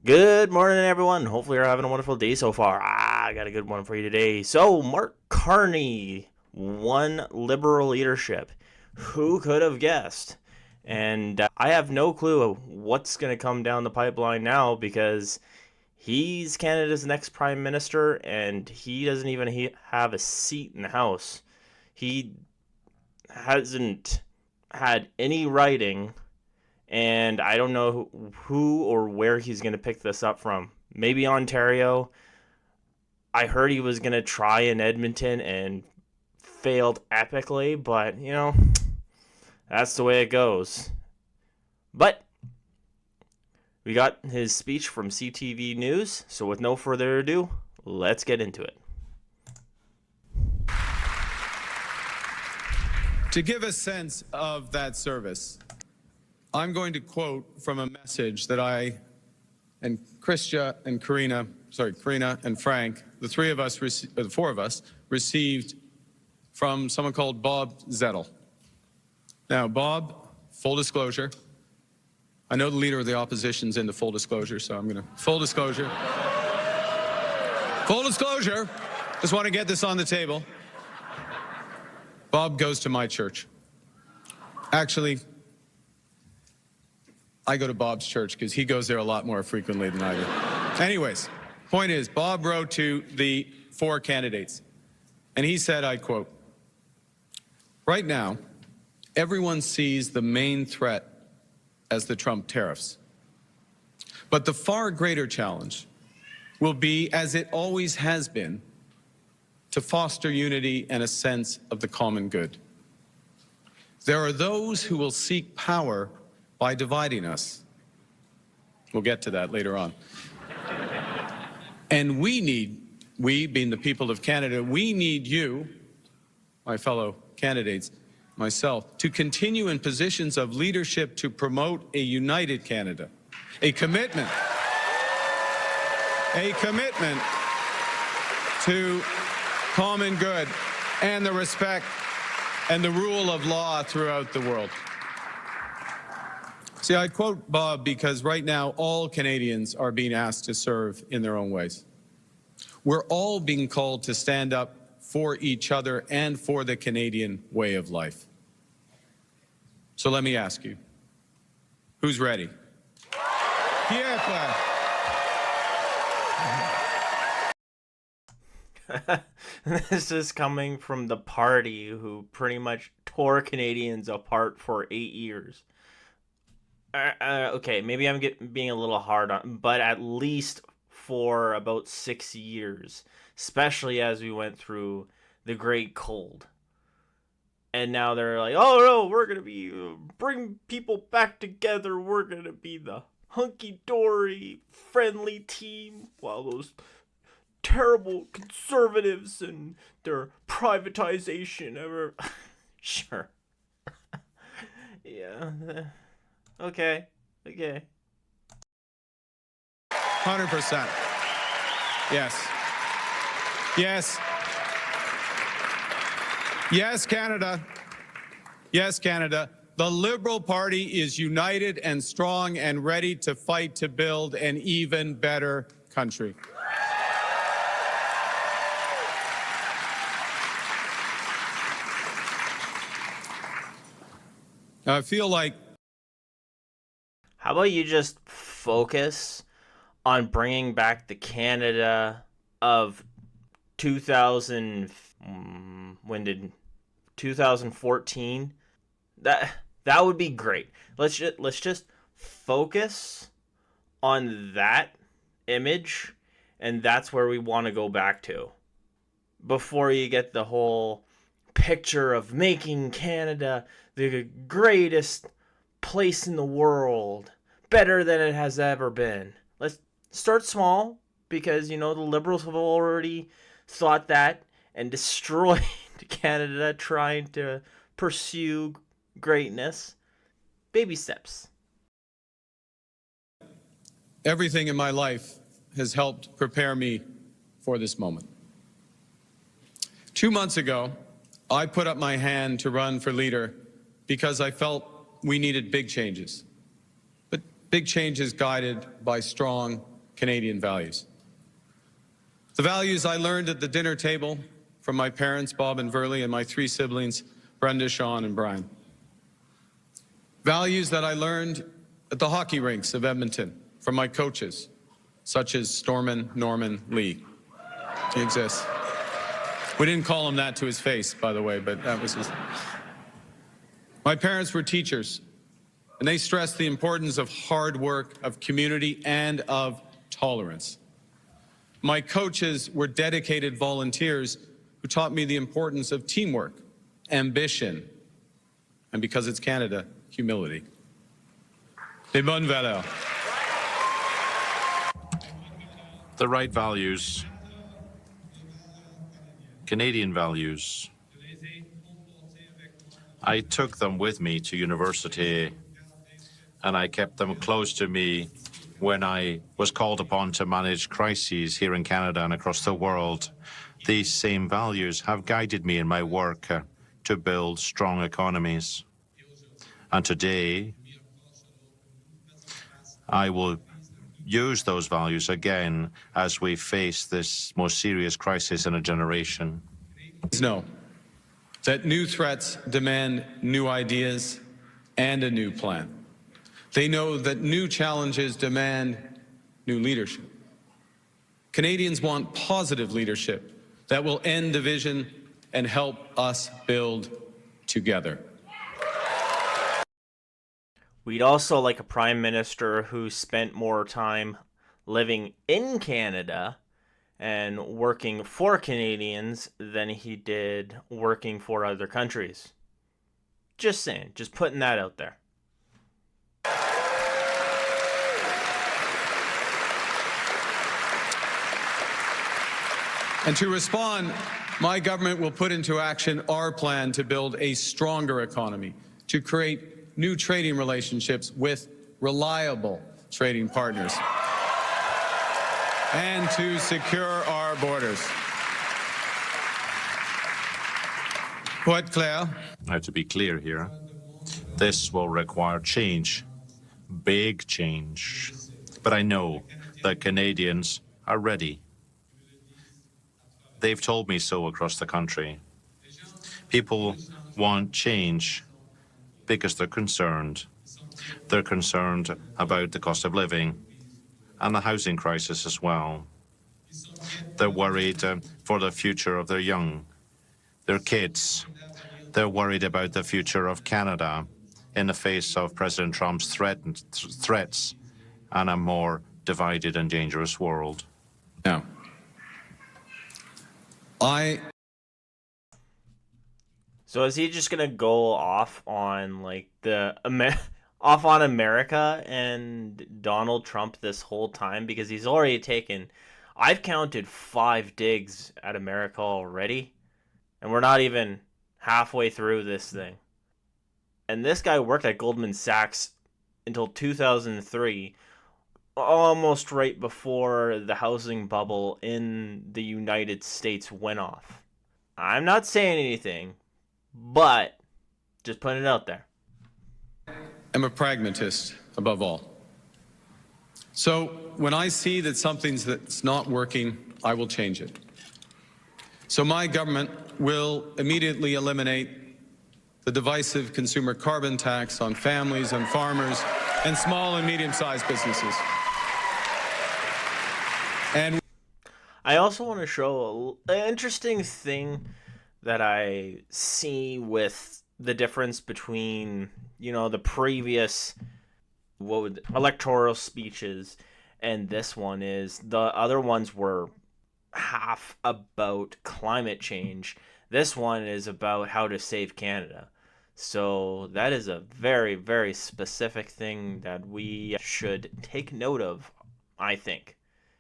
Good morning, everyone. Hopefully, you're having a wonderful day so far. I got a good one for you today. So, Mark Carney won Liberal leadership. Who could have guessed? And I have no clue what's going to come down the pipeline now because he's Canada's next prime minister and he doesn't even have a seat in the House. He hasn't had any writing, and I don't know who or where he's going to pick this up from. Maybe Ontario. I heard he was going to try in Edmonton and failed epically, but, that's the way it goes. But we got his speech from CTV News, so with no further ado, let's get into it. To give a sense of that service, I'm going to quote from a message that I and Christia and Karina and Frank, the four of us, received from someone called Bob Zettel. Now, Bob, full disclosure, I know the leader of the opposition's into full disclosure, so I'm going to, full disclosure. Full disclosure, just want to get this on the table. Bob goes to my church. Actually, I go to Bob's church because he goes there a lot more frequently than I do. Anyways, point is, Bob wrote to the four candidates, and he said, I quote, "Right now, everyone sees the main threat as the Trump tariffs. But the far greater challenge will be, as it always has been, to foster unity and a sense of the common good. There are those who will seek power by dividing us." We'll get to that later on. And we being the people of Canada, we need you, my fellow candidates, myself, to continue in positions of leadership to promote a united Canada, a commitment to common good and the respect and the rule of law throughout the world. See, I quote Bob because right now all Canadians are being asked to serve in their own ways. We're all being called to stand up for each other and for the Canadian way of life. So let me ask you, who's ready? Pierre. This is coming from the party who pretty much tore Canadians apart for 8 years. Okay, maybe I'm being a little hard on, but at least for about 6 years, especially as we went through the Great Cold. And now they're like, oh no, we're going to be, bring people back together, we're going to be the hunky-dory, friendly team, while those terrible conservatives and their privatization ever... Sure. Yeah. Okay. 100%. Yes, Canada. Yes, Canada. The Liberal Party is united and strong and ready to fight to build an even better country. I feel like... How about you just focus on bringing back the Canada of 2014? That would be great. Let's just focus on that image, and that's where we want to go back to. Before you get the whole picture of making Canada the greatest place in the world, better than it has ever been. Let's start small, because the Liberals have already thought that and destroyed Canada trying to pursue greatness. Baby steps. Everything in my life has helped prepare me for this moment. 2 months ago, I put up my hand to run for leader because I felt we needed big changes, but big changes guided by strong Canadian values. The values I learned at the dinner table from my parents, Bob and Verley, and my three siblings, Brenda, Sean, and Brian. Values that I learned at the hockey rinks of Edmonton from my coaches, such as Stormin Norman Lee. He exists. We didn't call him that to his face, by the way, but that was his. My parents were teachers, and they stressed the importance of hard work, of community, and of tolerance. My coaches were dedicated volunteers who taught me the importance of teamwork, ambition, and because it's Canada, humility. Les bonnes valeurs. The right values, Canadian values. I took them with me to university, and I kept them close to me when I was called upon to manage crises here in Canada and across the world. These same values have guided me in my work to build strong economies. And today, I will use those values again as we face this most serious crisis in a generation. Know that new threats demand new ideas and a new plan. They know that new challenges demand new leadership. Canadians want positive leadership that will end division and help us build together. We'd also like a prime minister who spent more time living in Canada and working for Canadians than he did working for other countries. Just saying, just putting that out there. And to respond, my government will put into action our plan to build a stronger economy, to create new trading relationships with reliable trading partners, and to secure our borders. Pour être clair. Now, to be clear here, this will require change, big change. But I know that Canadians are ready. They've told me so across the country. People want change because they're concerned. They're concerned about the cost of living and the housing crisis as well. They're worried for the future of their young, their kids. They're worried about the future of Canada in the face of President Trump's threats and a more divided and dangerous world. Now, So is he just gonna go off on like off on America and Donald Trump this whole time? Because he's already taken, I've counted 5 digs at America already, and we're not even halfway through this thing. And this guy worked at Goldman Sachs until 2003, almost right before the housing bubble in the United States went off. I'm not saying anything, but just putting it out there. I'm a pragmatist above all. So when I see that that's not working, I will change it. So my government will immediately eliminate the divisive consumer carbon tax on families and farmers and small and medium-sized businesses. And I also want to show an interesting thing that I see with the difference between, the previous electoral speeches and this one is the other ones were half about climate change. This one is about how to save Canada. So that is a very, very specific thing that we should take note of, I think.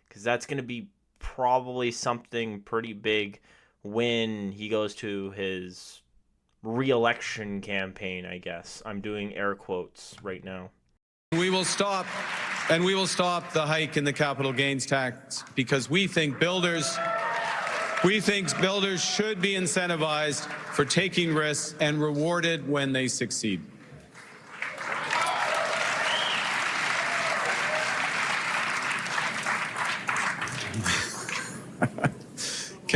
Because that's going to be probably something pretty big when he goes to his re-election campaign, I guess. I'm doing air quotes right now. we will stop the hike in the capital gains tax because we think builders should be incentivized for taking risks and rewarded when they succeed.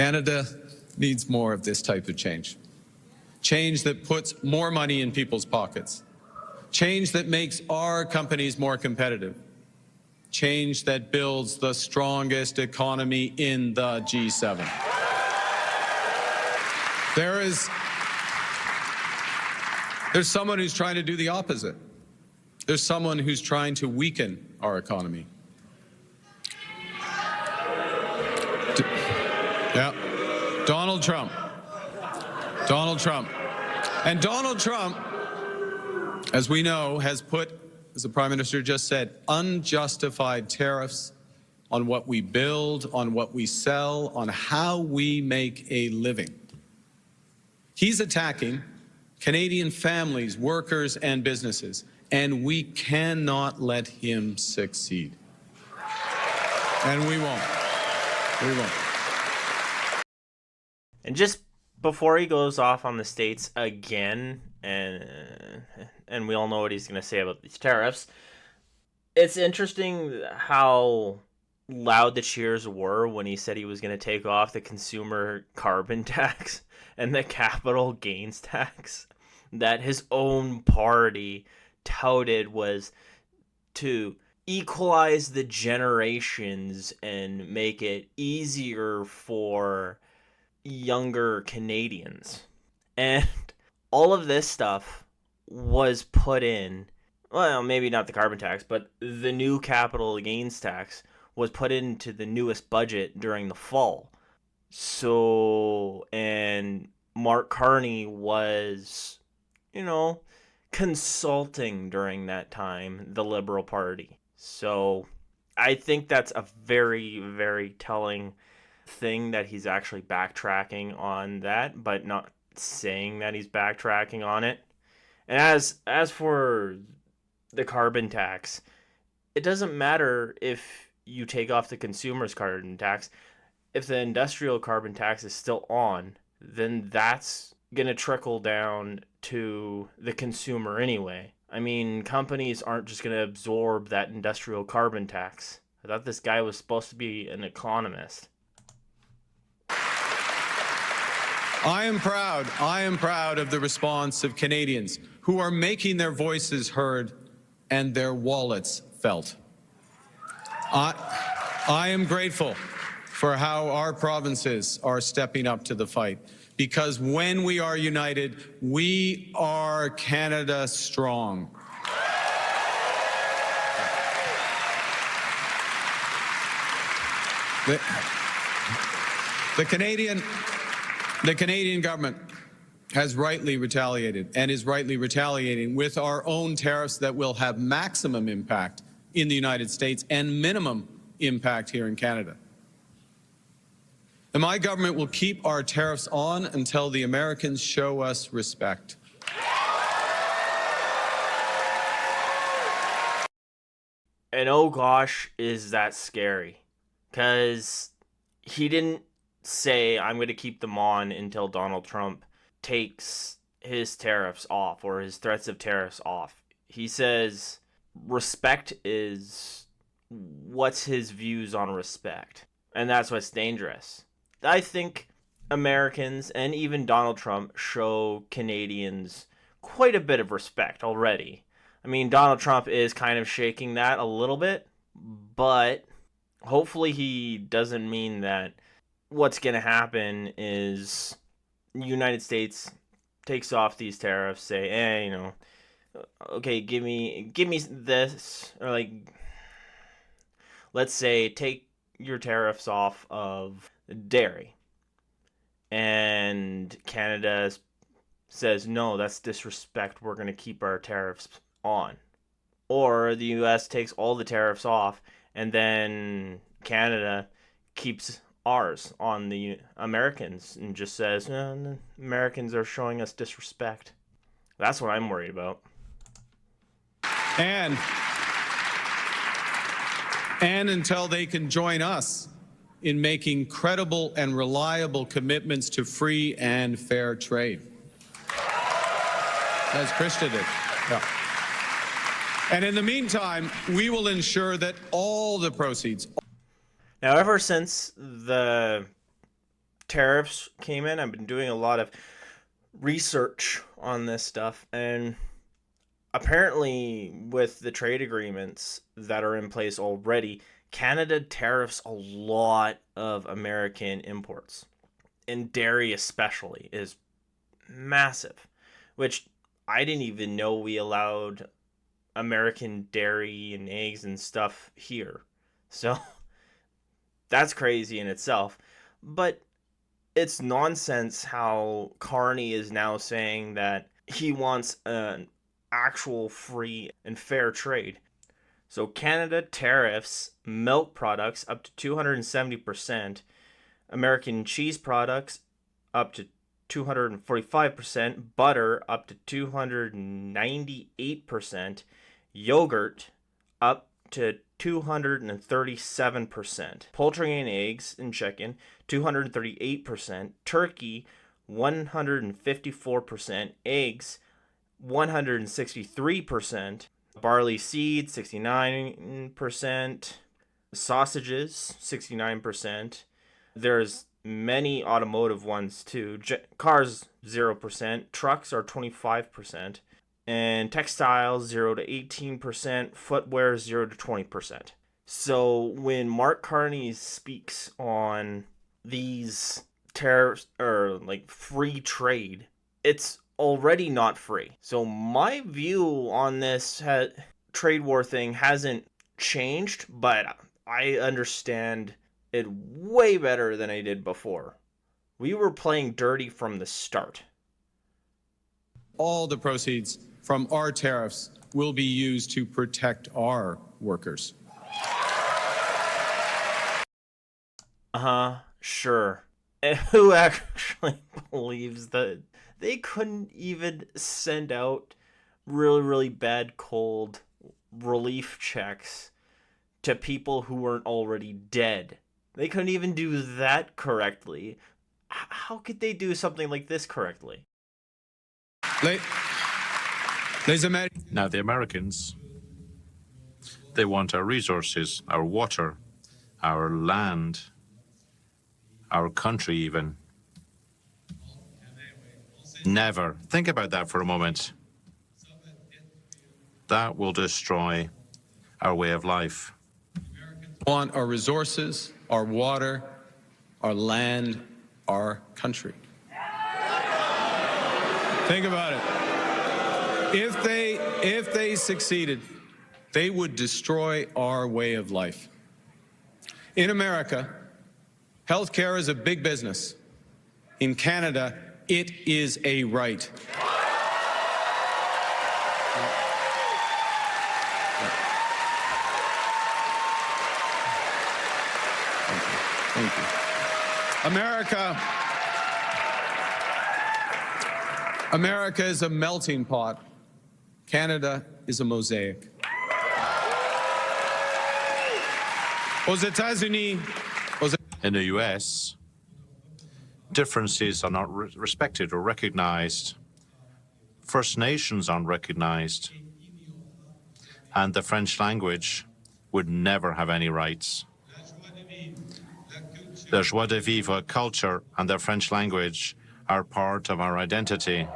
Canada needs more of this type of change. Change that puts more money in people's pockets. Change that makes our companies more competitive. Change that builds the strongest economy in the G7. There's someone who's trying to do the opposite. There's someone who's trying to weaken our economy. Yeah, Donald Trump. And Donald Trump, as we know, has put, as the Prime Minister just said, unjustified tariffs on what we build, on what we sell, on how we make a living. He's attacking Canadian families, workers, and businesses, and we cannot let him succeed. And we won't. We won't. And just before he goes off on the states again, and we all know what he's going to say about these tariffs, it's interesting how loud the cheers were when he said he was going to take off the consumer carbon tax and the capital gains tax that his own party touted was to equalize the generations and make it easier for younger Canadians. And all of this stuff was put in, well, maybe not the carbon tax, but the new capital gains tax was put into the newest budget during the fall. So, and Mark Carney was, consulting during that time, the Liberal Party. So I think that's a very, very telling thing that he's actually backtracking on that, but not saying that he's backtracking on it. And as for the carbon tax, it doesn't matter if you take off the consumer's carbon tax. If the industrial carbon tax is still on, then that's going to trickle down to the consumer anyway. I mean, companies aren't just going to absorb that industrial carbon tax. I thought this guy was supposed to be an economist. I am proud of the response of Canadians who are making their voices heard and their wallets felt. I am grateful for how our provinces are stepping up to the fight, because when we are united, we are Canada strong. The Canadian government has rightly retaliated and is rightly retaliating with our own tariffs that will have maximum impact in the United States and minimum impact here in Canada. And my government will keep our tariffs on until the Americans show us respect. And oh gosh, is that scary. Because he didn't say, I'm going to keep them on until Donald Trump takes his tariffs off or his threats of tariffs off. He says respect is what's his views on respect. And that's what's dangerous. I think Americans and even Donald Trump show Canadians quite a bit of respect already. I mean, Donald Trump is kind of shaking that a little bit, but hopefully he doesn't mean that what's going to happen is the United States takes off these tariffs, say, okay, give me this, or like, let's say, take your tariffs off of dairy, and Canada says, no, that's disrespect, we're going to keep our tariffs on. Or the US takes all the tariffs off, and then Canada keeps ours on the Americans and just says, the Americans are showing us disrespect. That's what I'm worried about. And until they can join us in making credible and reliable commitments to free and fair trade. As Krista did. Yeah. And in the meantime, we will ensure that all the proceeds. Now, ever since the tariffs came in, I've been doing a lot of research on this stuff, and apparently with the trade agreements that are in place already, Canada tariffs a lot of American imports, and dairy especially is massive, which I didn't even know we allowed American dairy and eggs and stuff here. So that's crazy in itself. But it's nonsense how Carney is now saying that he wants an actual free and fair trade. So Canada tariffs milk products up to 270%, American cheese products up to 245%, butter up to 298%, yogurt up to 237%, poultry and eggs and chicken 238%, turkey 154%, eggs 163%, barley seeds 69%, sausages 69%. There's many automotive ones too. Cars 0%, trucks are 25%, and textiles 0 to 18%, footwear 0 to 20%. So when Mark Carney speaks on these tariffs or like free trade, it's already not free. So my view on this trade war thing hasn't changed, but I understand it way better than I did before. We were playing dirty from the start. All the proceeds from our tariffs will be used to protect our workers. Sure. And who actually believes that they couldn't even send out really, really bad cold relief checks to people who weren't already dead? They couldn't even do that correctly. How could they do something like this correctly? Now the Americans, they want our resources, our water, our land, our country even. Never. Think about that for a moment. That will destroy our way of life. Want our resources, our water, our land, our country. Think about it. If they succeeded, they would destroy our way of life. In America, healthcare is a big business. In Canada, it is a right. Thank you. America is a melting pot. Canada is a mosaic. In the US, differences are not respected or recognized. First Nations aren't recognized. And the French language would never have any rights. The joie de vivre culture and the French language are part of our identity.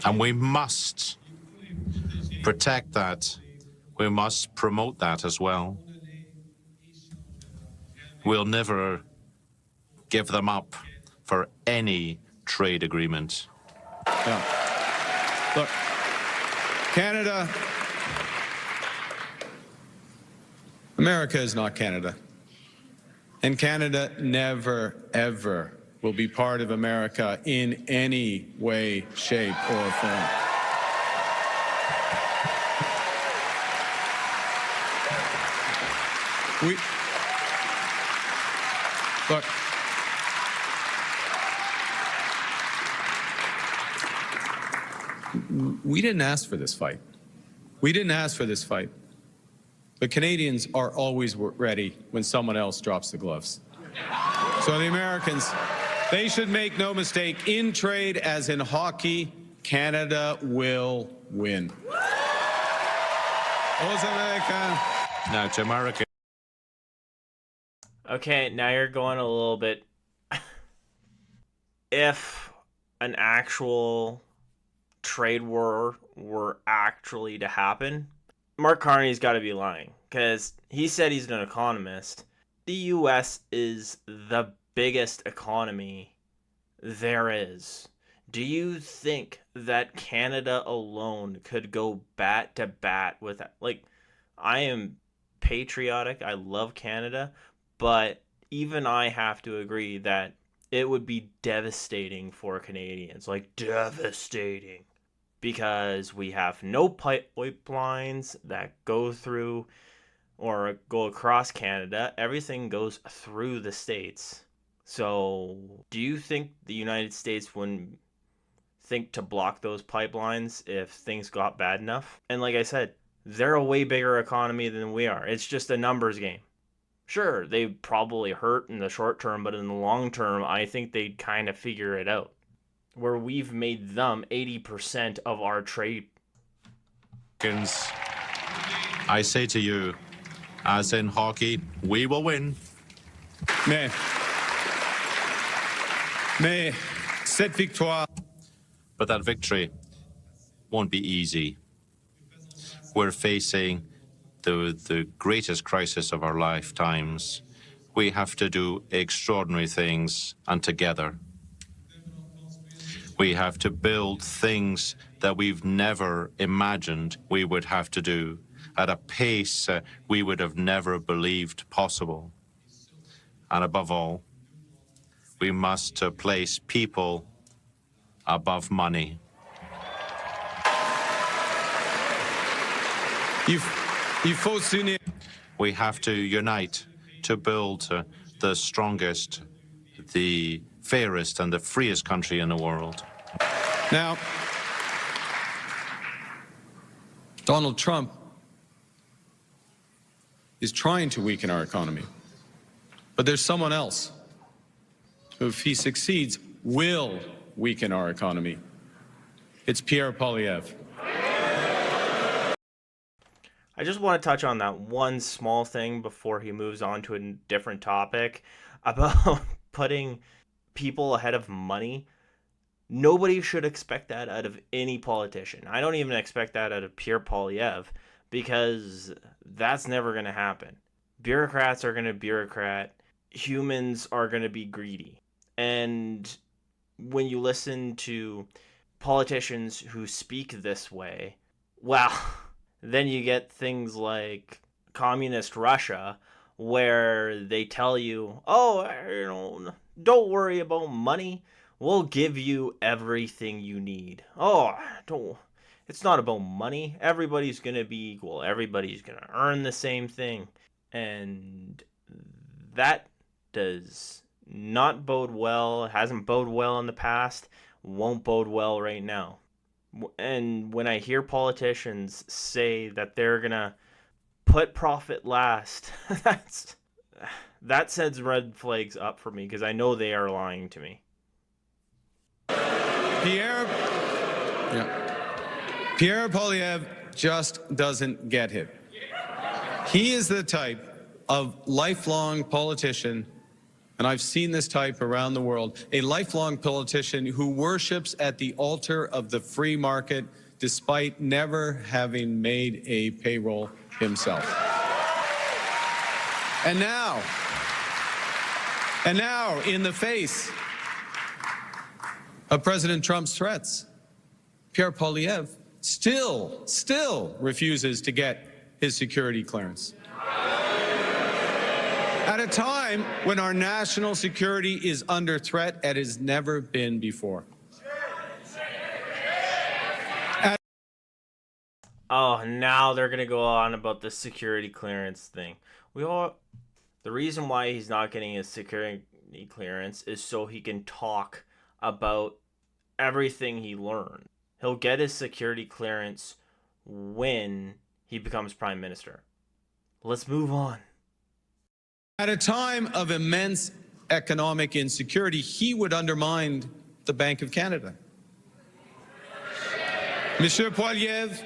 And we must protect that. We must promote that as well. We'll never give them up for any trade agreement. Yeah. Look, Canada, America is not Canada. And Canada never, ever will be part of America in any way, shape, or form. Look, we didn't ask for this fight. We didn't ask for this fight. But Canadians are always ready when someone else drops the gloves. So the Americans, they should make no mistake, in trade as in hockey, Canada will win. aux Américains. Now to America. Okay, now you're going a little bit. If an actual trade war were actually to happen, Mark Carney's got to be lying, because he said he's an economist. The US is the biggest economy there is. Do you think that Canada alone could go bat to bat with that? Like, I am patriotic. I love Canada, but even I have to agree that it would be devastating for Canadians. Like, devastating. Because we have no pipelines that go through or go across Canada. Everything goes through the States. So, do you think the United States wouldn't think to block those pipelines if things got bad enough? And like I said, they're a way bigger economy than we are. It's just a numbers game. Sure, they probably hurt in the short term, but in the long term, I think they'd kind of figure it out. Where we've made them 80% of our trade. I say to you, as in hockey, we will win. Mais cette victoire. But that victory won't be easy. We're facing the greatest crisis of our lifetimes. We have to do extraordinary things, and together. We have to build things that we've never imagined we would have to do at a pace we would have never believed possible. And above all, we must place people above money. We have to unite to build the strongest, the fairest, and the freest country in the world. Now, Donald Trump is trying to weaken our economy. But there's someone else who, if he succeeds, will weaken our economy. It's Pierre Poilievre. I just want to touch on that one small thing before he moves on to a different topic about putting people ahead of money. Nobody should expect that out of any politician. I don't even expect that out of Pierre Poilievre, because that's never going to happen. Bureaucrats are going to bureaucrat. Humans are going to be greedy. And when you listen to politicians who speak this way, well, then you get things like communist Russia, where they tell you, oh, don't worry about money. We'll give you everything you need. It's not about money. Everybody's going to be equal. Everybody's going to earn the same thing. And that does not bode well. It hasn't boded well in the past. Won't bode well right now. And when I hear politicians say that they're going to put profit last, that sends red flags up for me, because I know they are lying to me. Pierre Poilievre just doesn't get it. He is the type of lifelong politician, and I've seen this type around the world, a lifelong politician who worships at the altar of the free market despite never having made a payroll himself. And now, in the face of President Trump's threats, Pierre Poilievre still refuses to get his security clearance. At a time when our national security is under threat as it has never been before. Now they're going to go on about the security clearance thing. The reason why he's not getting his security clearance is so he can talk about everything he learned. He'll get his security clearance when he becomes prime minister. Let's move on. At a time of immense economic insecurity, he would undermine the Bank of Canada. Monsieur Poilievre,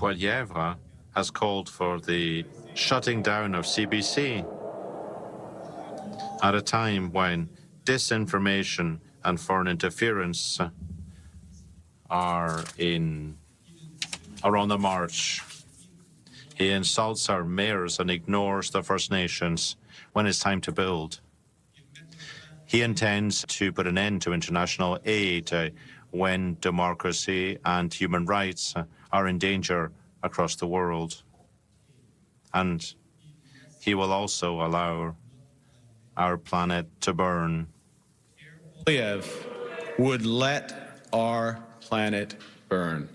Poilievre has called for the shutting down of CBC at a time when disinformation and foreign interference are on the march. He insults our mayors and ignores the First Nations when it's time to build. He intends to put an end to international aid when democracy and human rights are in danger across the world. And he will also allow our planet to burn. Poilievre would let our planet burn.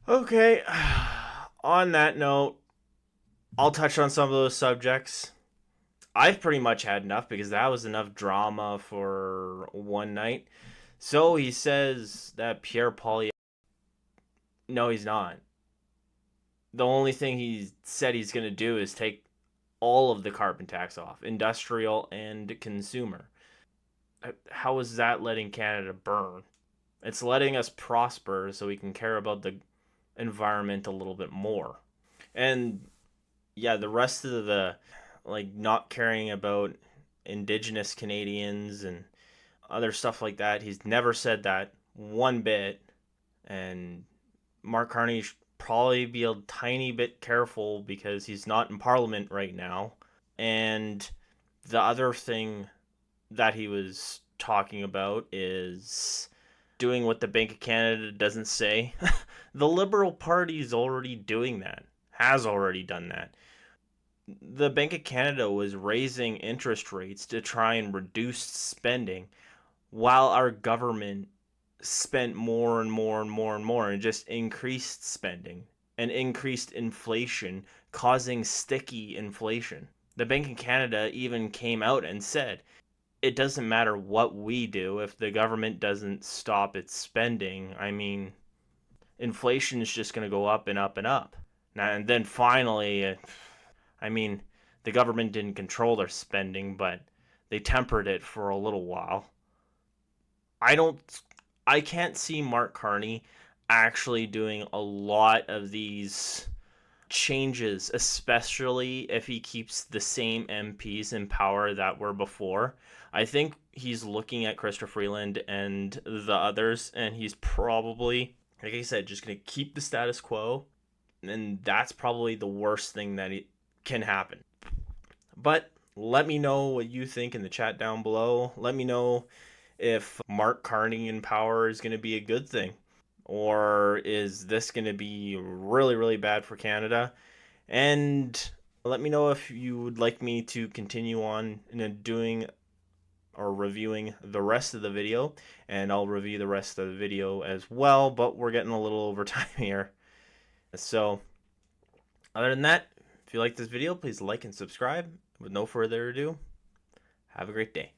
Okay, on that note, I'll touch on some of those subjects. I've pretty much had enough because that was enough drama for one night. So he says that Pierre Poilievre... No, he's not. The only thing he said he's going to do is take all of the carbon tax off, industrial and consumer. How is that letting Canada burn? It's letting us prosper so we can care about the environment a little bit more. And yeah, the rest of the not caring about Indigenous Canadians and other stuff like that, he's never said that one bit. And Mark Carney should probably be a tiny bit careful because he's not in Parliament right now. And the other thing that he was talking about is doing what the Bank of Canada doesn't say. The Liberal Party is already doing that, has already done that. The Bank of Canada was raising interest rates to try and reduce spending while our government spent more and more and more and more and just increased spending and increased inflation, causing sticky inflation. The Bank of Canada even came out and said, it doesn't matter what we do if the government doesn't stop its spending. I mean, inflation is just going to go up and up and up. Now, and then finally, the government didn't control their spending, but they tempered it for a little while. I can't see Mark Carney actually doing a lot of these changes, especially if he keeps the same MPs in power that were before. I think he's looking at Chrystia Freeland and the others, and he's probably, like I said, just going to keep the status quo, and that's probably the worst thing that can happen. But let me know what you think in the chat down below. Let me know if Mark Carney in power is going to be a good thing, or is this going to be really, really bad for Canada? And let me know if you would like me to continue on doing or reviewing the rest of the video, and I'll review the rest of the video as well, but we're getting a little over time here. So other than that, if you like this video, please like and subscribe. With no further ado, have a great day.